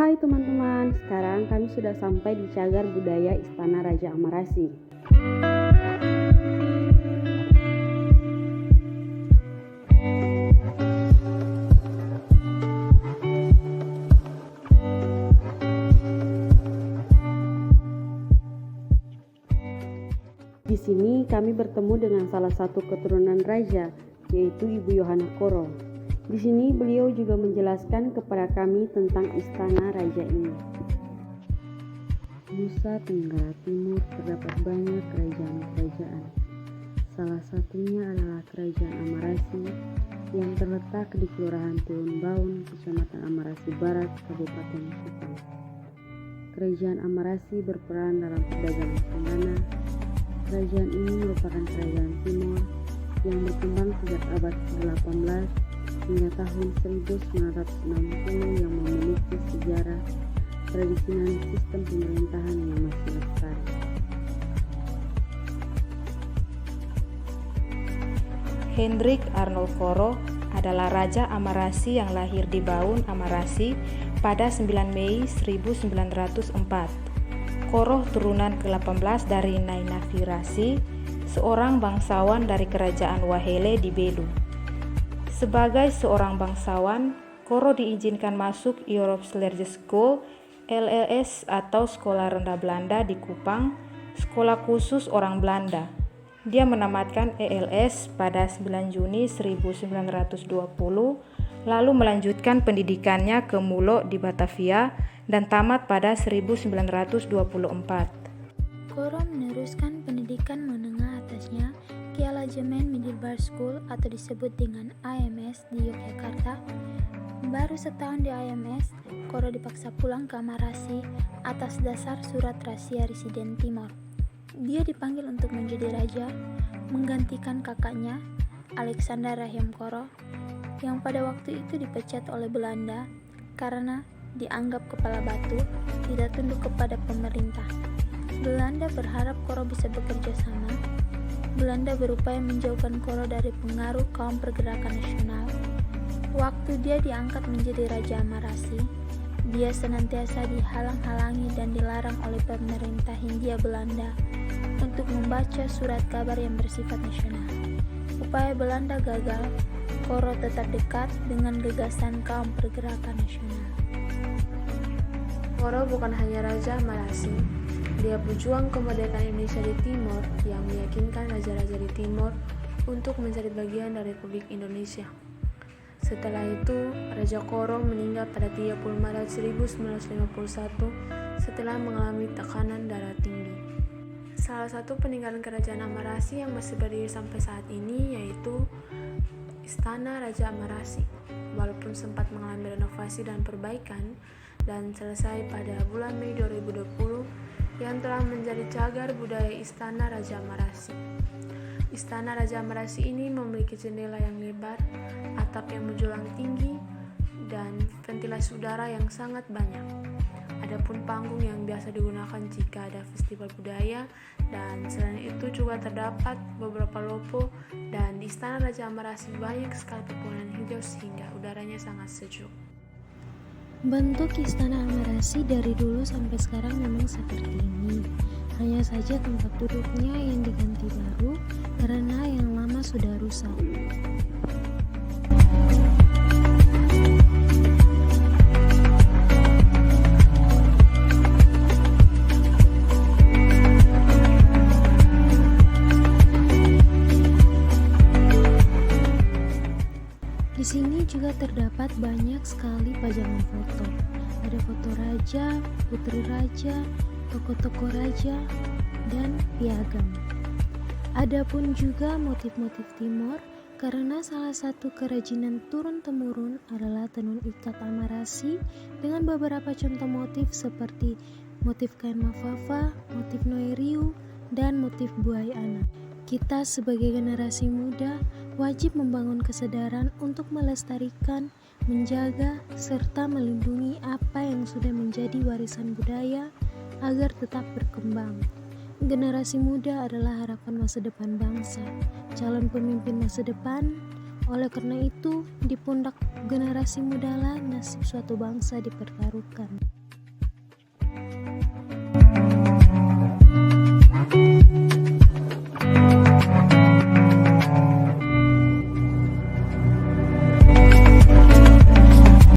Hai teman-teman, sekarang kami sudah sampai di Cagar Budaya Istana Raja Amarasi. Di sini kami bertemu dengan salah satu keturunan raja, yaitu Ibu Yohana Koro. Di sini beliau juga menjelaskan kepada kami tentang istana raja ini. Nusa Tenggara Timur terdapat banyak kerajaan-kerajaan. Salah satunya adalah Kerajaan Amarasi yang terletak di Kelurahan Turun Baun, Kecamatan Amarasi Barat, Kabupaten Kupang. Kerajaan Amarasi berperan dalam perdagangan perdana. Kerajaan ini merupakan kerajaan Timor yang berkembang sejak abad ke-18 hingga tahun 1960 yang memiliki sejarah, tradisi dan sistem pemerintahan yang masih lestari. Hendrik Arnold Koro adalah Raja Amarasi yang lahir di Baun, Amarasi pada 9 Mei 1904. Koro turunan ke-18 dari Nainafirasi, seorang bangsawan dari Kerajaan Wahele di Belu. Sebagai seorang bangsawan, Koro diizinkan masuk Europslerge School LLS atau Sekolah Rendah Belanda di Kupang, sekolah khusus orang Belanda. Dia menamatkan ELS pada 9 Juni 1920, lalu melanjutkan pendidikannya ke Mulo di Batavia dan tamat pada 1924. Koro meneruskan pendidikan menengah atasnya ke Alajemen Middelbar School atau disebut dengan AMS di Yogyakarta. Baru setahun di AMS, Koro dipaksa pulang ke Amarasi atas dasar surat rahasia residen Timor. Dia dipanggil untuk menjadi raja, menggantikan kakaknya, Alexander Rahim Koro, yang pada waktu itu dipecat oleh Belanda karena dianggap kepala batu, tidak tunduk kepada pemerintah. Belanda berharap Koro bisa bekerja sama. Belanda berupaya menjauhkan Koro dari pengaruh kaum pergerakan nasional. Waktu dia diangkat menjadi Raja Amarasi, dia senantiasa dihalang-halangi dan dilarang oleh pemerintah Hindia Belanda untuk membaca surat kabar yang bersifat nasional. Upaya Belanda gagal, Koro tetap dekat dengan gagasan kaum pergerakan nasional. Koro bukan hanya Raja Amarasi, dia pejuang kemerdekaan Indonesia di Timor yang meyakinkan raja-raja di Timor untuk menjadi bagian dari Republik Indonesia. Setelah itu, Raja Koro meninggal pada 30 Maret 1951 setelah mengalami tekanan darah tinggi. Salah satu peninggalan Kerajaan Amarasi yang masih berdiri sampai saat ini yaitu Istana Raja Amarasi. Walaupun sempat mengalami renovasi dan perbaikan dan selesai pada bulan Mei 2020 yang telah menjadi cagar budaya Istana Raja Amarasi. Istana Raja Amarasi ini memiliki jendela yang lebar, atap yang menjulang tinggi, dan ventilasi udara yang sangat banyak. Adapun panggung yang biasa digunakan jika ada festival budaya, dan selain itu juga terdapat beberapa lopo, dan di Istana Raja Amarasi banyak sekali pepohonan hijau sehingga udaranya sangat sejuk. Bentuk Istana Amarasi dari dulu sampai sekarang memang seperti ini. Hanya saja tempat duduknya yang diganti baru karena yang lama sudah rusak. Di sini juga terdapat banyak sekali pajangan foto. Ada foto raja, putri raja, tokoh-tokoh raja, dan piagam. Adapun juga motif-motif Timor karena salah satu kerajinan turun-temurun adalah tenun ikat Amarasi dengan beberapa contoh motif seperti motif kain mafafa, motif noeriu, dan motif buaya anak. Kita sebagai generasi muda wajib membangun kesadaran untuk melestarikan, menjaga, serta melindungi apa yang sudah menjadi warisan budaya agar tetap berkembang. Generasi muda adalah harapan masa depan bangsa. Calon pemimpin masa depan Oleh karena itu, di pundak generasi mudalah nasib suatu bangsa dipertaruhkan.